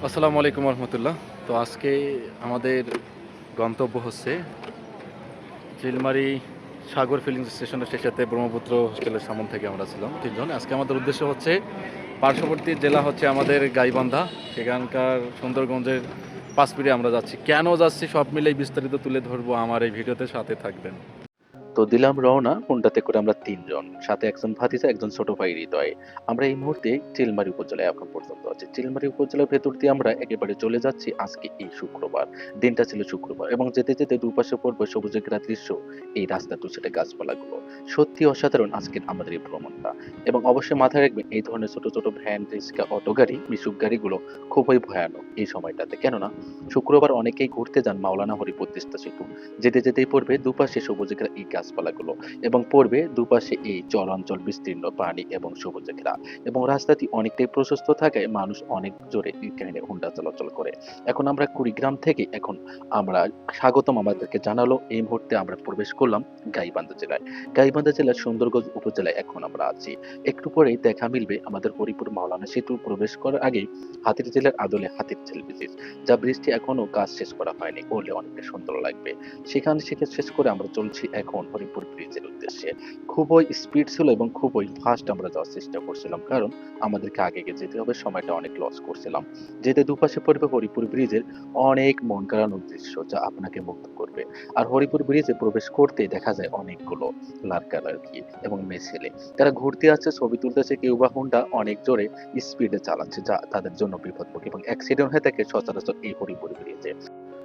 আসসালামু আলাইকুম রহমতুল্লাহ। তো আজকে আমাদের গন্তব্য হচ্ছে চিলমারি সাগর ফিলিং স্টেশনের সাথে ব্রহ্মপুত্র হোস্টেলের সামন থেকে আমরা ছিলাম তিনজন। আজকে আমাদের উদ্দেশ্য হচ্ছে পার্শ্ববর্তী জেলা হচ্ছে আমাদের গাইবান্ধা, সেখানকার সুন্দরগঞ্জের পাঁচপিড়ে আমরা যাচ্ছি। কেন যাচ্ছি সব মিলেই বিস্তারিত তুলে ধরবো আমার এই ভিডিওতে, সাথে থাকবেন। তো দিলাম রওনা হোন্ডাতে করে আমরা তিনজন, সাথে একজন ভাতিজা, একজন ছোট ভাই হৃদয়। আমরা এই মুহূর্তে চিলমারি উপজেলায় এখন পর্যন্ত আছি। চিলমারি উপজেলার ভেতর দিয়ে আমরা একেবারে চলে যাচ্ছি আজকে এই শুক্রবার। দিনটা ছিল শুক্রবার এবং যেতে যেতে দুপাশে পড়বে সবুজে ঘেরা দৃশ্য, এই রাস্তা দুপাশে গাছপালাগুলো। সত্যি অসাধারণ আজকের আমাদের এই ভ্রমণটা। এবং অবশ্যই মাথায় রাখবেন, এই ধরনের ছোট ছোট ভ্যান, রিক্সা, অটো গাড়ি, মিশুক গাড়িগুলো খুবই ভয়ানক এই সময়টাতে। কেননা শুক্রবার অনেকেই ঘুরতে যান মাওলানা হরিপুর তিস্তা সেতু। যেতে যেতেই পড়বে দুপাশে সবুজে ঘেরা এই গাছপালাগুলো এবং পড়বে দুপাশে এই চরাঞ্চল বিস্তীর্ণ পানি এবং সবুজে ঘেরা। এবং রাস্তাটি অনেকটাই প্রশস্ত থাকায় মানুষ অনেক জোরে এখানে হুন্ডা চলাচল করে। এখন আমরা কুড়িগ্রাম থেকে এখন আমরা স্বাগতম আমাদেরকে জানালো, এই মুহূর্তে আমরা প্রবেশ করলাম গাইবান্ধা জেলায়। গাইবান্ধা জেলার সুন্দরগঞ্জ উপজেলায় এখন আমরা আছি। একটু পরেই দেখা মিলবে আমাদের হরিপুর মাওলানা সেতু প্রবেশ করার আগেই হাতির জেলার আদলে হাতির ঝিল ব্রিজ, যা ব্রিজটি এখনো কাজ শেষ করা হয়নি, করলে অনেকটা সুন্দর লাগবে। সেখানে শেষ করে আমরা চলছি এখন হরিপুর ব্রিজের উদ্দেশ্যে। খুবই স্পিড ছিল এবং খুবই ফাস্ট আমরা যাওয়ার চেষ্টা করছিলাম, কারণ আমাদেরকে আগে যেতে হবে, সময়টা অনেক লস করছিলাম। যেতে দুপাশে পড়বে হরিপুর ব্রিজের অনেক মন কাড়ানোর দৃশ্য, যা আপনাকে মুগ্ধ করবে। আর হরিপুর ব্রিজে প্রবেশ করতে দেখা যায় অনেকগুলো লাড়কা লাড়কি এবং মেয়ে ছেলে, তারা ঘুরতে আসছে, ছবি তুলতেছে, কেউ বা হুন্ডা অনেক জোরে স্পিডে চালাচ্ছে, যা তাদের জন্য বিপদমুখী এবং অ্যাক্সিডেন্ট হয়ে থাকে সচরাচর এই হরিপুর ব্রিজে।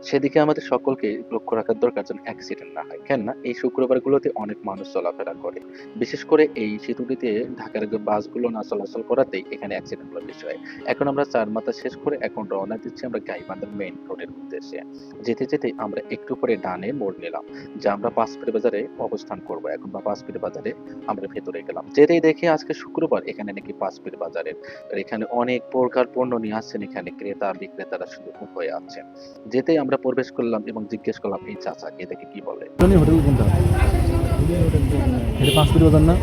সেদিকে আমাদের সকলকে লক্ষ্য রাখার দরকার যেন অ্যাক্সিডেন্ট না হয়। কেননা এই শুক্রবারগুলোতে অনেক মানুষ চলাফেরা করে, বিশেষ করে এই সেতুটিতে ঢাকার বাসগুলো না চলাচল করাতেই এখানে অ্যাক্সিডেন্টগুলো বেশি হয়। এখন আমরা চার মাথা শেষ করে এখন রওনা দিচ্ছি আমরা গাইবান্ধার মেইন রোডের উদ্দেশ্যে। যেতে যেতে আমরা একটু পরে ডানে মোড় নিলাম, যা আমরা পাঁচপিড় বাজারে অবস্থান করব এখন, বা পাঁচপিড় বাজারে আমরা ভেতরে গেলাম। যেতেই দেখি আজকে শুক্রবার, এখানে নাকি পাঁচপিড় বাজারের এখানে অনেক প্রকার পণ্য নিয়ে আসছেন, এখানে ক্রেতা বিক্রেতারা শুধু হয়ে আছেন। যেতেই আমরা প্রবেশ করলাম এবং জিজ্ঞেস করলাম এই চাচাকে, দেখে কি বলে। হোটেল কোনটা? এটা 5 কোটি বাজার না?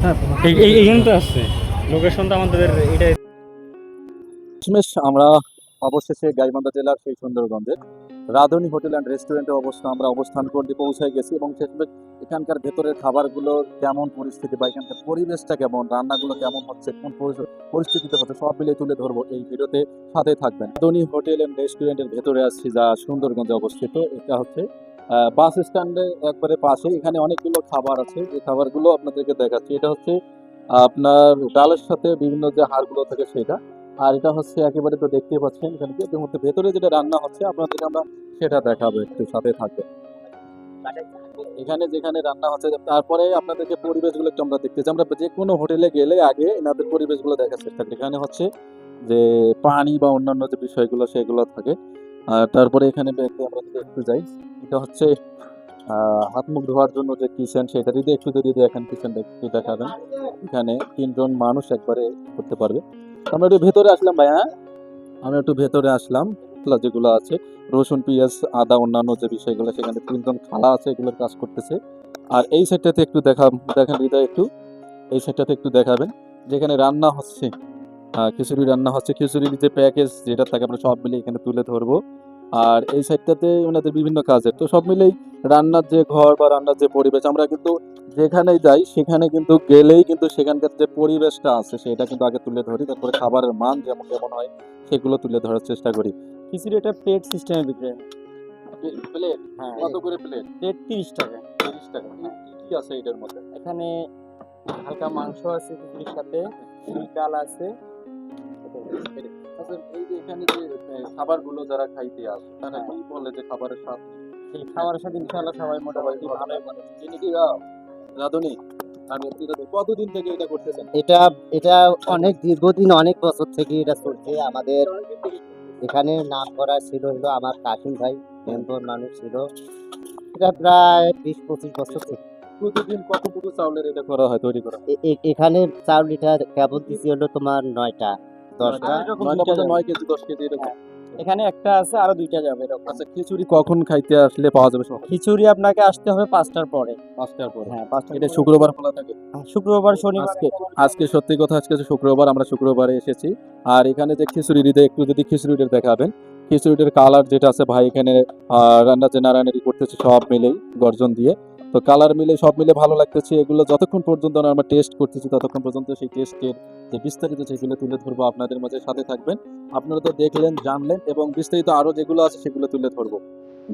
হ্যাঁ, এইখানে তো আছে লোকেশনটা আমাদের এটাই। শেষমেশ আমরা অবশেষে গাইবান্ধা জেলার সেই সুন্দরগঞ্জের রাধুনী হোটেল অ্যান্ড রেস্টুরেন্টে আমরা অবস্থান করতে পৌঁছায় গেছি এবং শেষমেশ এখানকার ভেতরের খাবারগুলো কেমন পরিস্থিতি বা এখানকার পরিবেশটা কেমন, রান্নাগুলো কেমন হচ্ছে, কোন পরিস্থিতিতে হচ্ছে, সব মিলিয়ে তুলে ধরবো এই ভিডিওতে, সাথে থাকবেন। রাধুনী হোটেল অ্যান্ড রেস্টুরেন্টের ভেতরে আসছি, যা সুন্দরগঞ্জে অবস্থিত। এটা হচ্ছে বাস স্ট্যান্ডের একবারে পাশে। এখানে অনেকগুলো খাবার আছে, এই খাবারগুলো আপনাদেরকে দেখাচ্ছি। এটা হচ্ছে আপনার ডালের সাথে বিভিন্ন যে হাড়গুলো থাকে সেটা। আর এটা হচ্ছে একেবারে, তো দেখতেই পাচ্ছেন এখানে কি মধ্যে ভেতরে যেটা রান্না হচ্ছে আপনাদেরকে আমরা সেটা দেখাবো, একটু সাথে থাকবে। এখানে যেখানে রান্না হচ্ছে, তারপরে আপনাদেরকে পরিবেশগুলো একটু আমরা দেখতেছি। আমরা যে কোনো হোটেলে গেলে আগে এনাদের পরিবেশগুলো দেখার চেষ্টা করি। এখানে হচ্ছে যে পানি বা অন্যান্য যে বিষয়গুলো সেগুলো থাকে। আর তারপরে এখানে আমরা যদি একটু যাই, এটা হচ্ছে হাত মুখ ধোয়ার জন্য যে কিচেন, সেটা যদি দেখেন, কিচেনটা একটু দেখাবেন। এখানে তিনজন মানুষ একবারে করতে পারবে। আমরা একটু ভেতরে আসলাম ভাই, হ্যাঁ আমরা একটু ভেতরে আসলাম। যেগুলো আছে রসুন, পেঁয়াজ, আদা, অন্যান্য যে বিষয়গুলো, সেখানে তিনজন খালা আছে, এগুলোর কাজ করতেছে। আর এই সাইডটাতে একটু দেখেন হৃদয়, একটু এই সাইডটাতে একটু দেখাবেন, যেখানে রান্না হচ্ছে, খিচুড়ি রান্না হচ্ছে। খিচুড়ির যে প্যাকেজ যেটা থাকে আমরা সব মিলে এখানে তুলে ধরবো। আর এই সাইডটাতে ওনাদের বিভিন্ন কাজের, তো সব মিলেই রান্নার যে ঘর বা রান্নার যে পরিবেশ, আমরা কিন্তু যেখানেই যাই সেখানে কিন্তু গেলেই কিন্তু সেখানকার যে পরিবেশটা আছে সেটা কিন্তু আগে তুলে ধরি, তারপরে খাবারের মান যেমন কেমন হয় সেগুলো তুলে ধরার চেষ্টা করি। খিচুড়ি এটা প্লেট সিস্টেমে বিক্রি হয়। প্লেট হ্যাঁ, কত করে প্লেট? প্লেট 30 টাকা। 30 টাকা। কি কি আছে এটার মধ্যে? এখানে হালকা মাংস আছে খিচুড়ির সাথে, ডাল আছে। আচ্ছা, এই যে এখানে যে খাবারগুলো যারা খাইতে আসে তারা কি বলে যে খাবারের স্বাদ? এই খাবারের সাথে ইনশাআল্লাহ সবাই মোটামুটি ভালোই বলে। যিনি কি রাঁধুনি, আমি কতদিন থেকে এটা করতেছেন? এটা এটা অনেক দীর্ঘদিন, অনেক বছর থেকে এটা চলছে। আমাদের এখানে নাম করা ছিল হলো আমার কাশিম ভাই, মেম্বর মানুষ ছিল। এটা প্রায় 20-25 বছর থেকে। প্রতিদিন কতটুকু চাউলের এটা করা হয়, তৈরি করা হয়? এখানে চাউল লিটার কেবল দিছি হলো তোমার 9টা 10টা। 9 কেজি 10 কেজি এরকম। এখানে একটা আছে, আরো 2টা যাবে এরকম। আচ্ছা, খিচুড়ি কখন খাইতে আসলে পাওয়া যাবে সকালে? খিচুড়ি আপনাকে আসতে হবে 5টার পরে। 5টার পরে। হ্যাঁ, 5টার এটা পরে। শুক্রবার খোলা থাকে? শুক্রবার, শনিবার। আজকে সত্যি কথা, আজকে হচ্ছে শুক্রবার, আমরা শুক্রবারে এসেছি। আর এখানে যে খিচুড়িটা, একটু যদি খিচুড়িটা দেখাবেন, খিচুড়িটার কালার যেটা আছে ভাই এখানে রান্না যে নাড়ানাড়ি করতেছে সব মিলেই গর্জন দিয়ে, তো কালার মিলে সব মিলে ভালো লাগতেছে। এগুলো যতক্ষণ পর্যন্ত না আমরা টেস্ট করতেছি ততক্ষণ পর্যন্ত সেই টেস্টের যে বিস্তারিত সেগুলো তুলে ধরবো আপনাদের মাঝে, সাথে থাকবেন। আপনারা তো দেখলেন, জানলেন, এবং বিস্তারিত আরো যেগুলো আছে সেগুলো তুলে ধরবো।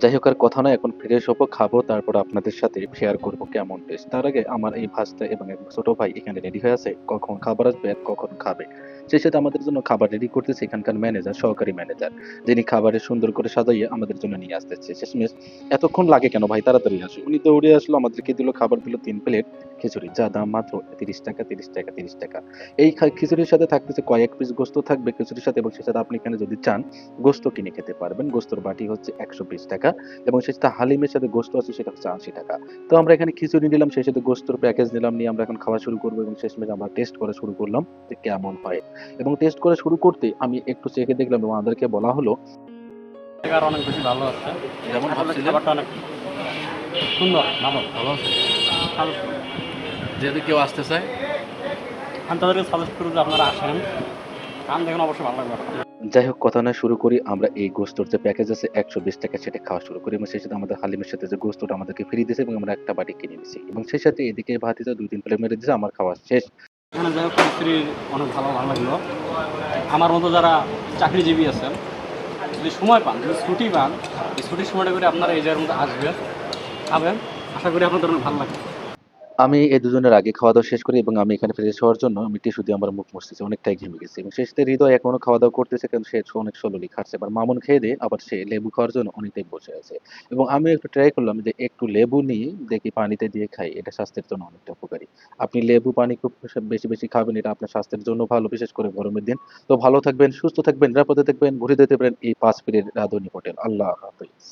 যাই হোক, আর কথা নয়, এখন ফ্রেশ হবো, খাবো, তারপর আপনাদের সাথে শেয়ার করবো কেমন টেস্ট। তার আগে আমার এই ভাস্তা এবং এক ছোট ভাই এখানে রেডি হয়ে আছে, কখন খাবার আসবে আর কখন খাবে। সেই সাথে আমাদের জন্য খাবার রেডি করতেছে এখানকার ম্যানেজার, সহকারী ম্যানেজার, যিনি খাবারে সুন্দর করে সাজাইয়ে আমাদের জন্য নিয়ে আসতেছে। শেষমেশ এতক্ষণ লাগে কেন ভাই, তাড়াতাড়ি আসো। উনি দৌড়ে আসলো, আমাদেরকে দিল খাবার, দিল 3 প্লেট খিচুড়ি, যা দাম মাত্র 30 টাকা, 30 টাকা, 30 টাকা। এই খিচুড়ির সাথে থাকতেছে কয়েক পিস গোস্ত থাকবে খিচুড়ির সাথে, এবং সেই সাথে আপনি এখানে যদি চান গোস্ত কিনে খেতে পারবেন। গোস্তর বাটি হচ্ছে 120 টাকা, এবং সেই সাথে হালিমের সাথে গোস্ত আছে, সেটা হচ্ছে 80 টাকা। তো আমরা এখানে খিচুড়ি নিলাম, সেই সাথে গোস্তর প্যাকেজ নিলাম, নিয়ে আমরা এখন খাওয়া শুরু করবো, এবং শেষমেশ আমরা টেস্ট করা শুরু করলাম যে কেমন হয়। এবং টেস্ট করা শুরু করতে আমি একটু চেখে দেখলাম, এবং আমাদেরকে বলা হলো আর অনেক বেশি ভালো আছে। যেমন আসলে ভাবছিলেন খাবারটা অনেক সুন্দর, ভালো। ভালো আছে। ভালো। যদি কেউ আসতে চায়, আমি তাদেরকে সাজেস্ট করব যে আপনারা আসেন, খান, দেখুন, অবশ্যই ভালো লাগবে আপনার। যাই হোক, কথা না শুরু করি। আমরা এই গোস্তর যে প্যাকেজ আছে 120 টাকা, সেটা খাওয়া শুরু করি, এবং সেই সাথে আমাদের হালিমের সাথে যে গোস্তটা আমাদেরকে ফ্রি দিয়েছে, এবং আমরা একটা বাটি কিনে নিছি, এবং সেই সাথে এদিকে ভাতিজা 2-3 প্লেট মেরে দিয়েছে। আমার খাওয়া শেষ। এখানে যাই হোক খিচুড়ি অনেক ভালো লাগলো। আমার মতো যারা চাকরিজীবী আছেন, যদি সময় পান, যদি ছুটি পান, এই ছুটির সময়টা করে আপনারা এই জায়গার মধ্যে আসবেন, খাবেন। আশা করি আপনাদের অনেক ভালো লাগবে। আমি এই দুজনের আগে খাওয়া দাওয়া শেষ করি, এবং আমি এখানে ফ্রেশ হওয়ার জন্য আমি টিস্যু দিয়ে আমার মুখ মুছতেছি, অনেকটাই ঘেমে গেছি। এবং সেই সাথে হৃদয় এখনো খাওয়া দাওয়া করতেছে, কিন্তু সে অনেক স্লোলি খাচ্ছে। এবার মামুন খেয়ে দিয়ে আবার সে লেবু খাওয়ার জন্য অনেকটাই বসে আছে, এবং আমি একটু ট্রাই করলাম যে একটু লেবু নিয়ে দেখি পানিতে দিয়ে খাই, এটা স্বাস্থ্যের জন্য অনেকটা উপকারী। আপনি লেবু পানি খুব বেশি বেশি খাবেন, এটা আপনার স্বাস্থ্যের জন্য ভালো, বিশেষ করে গরমের দিন। তো ভালো থাকবেন, সুস্থ থাকবেন, নিরাপদে থাকবেন, ঘুরে যেতে পারেন এই 5 পীরের রাঁধুনি হোটেল। আল্লাহ হাফেজ।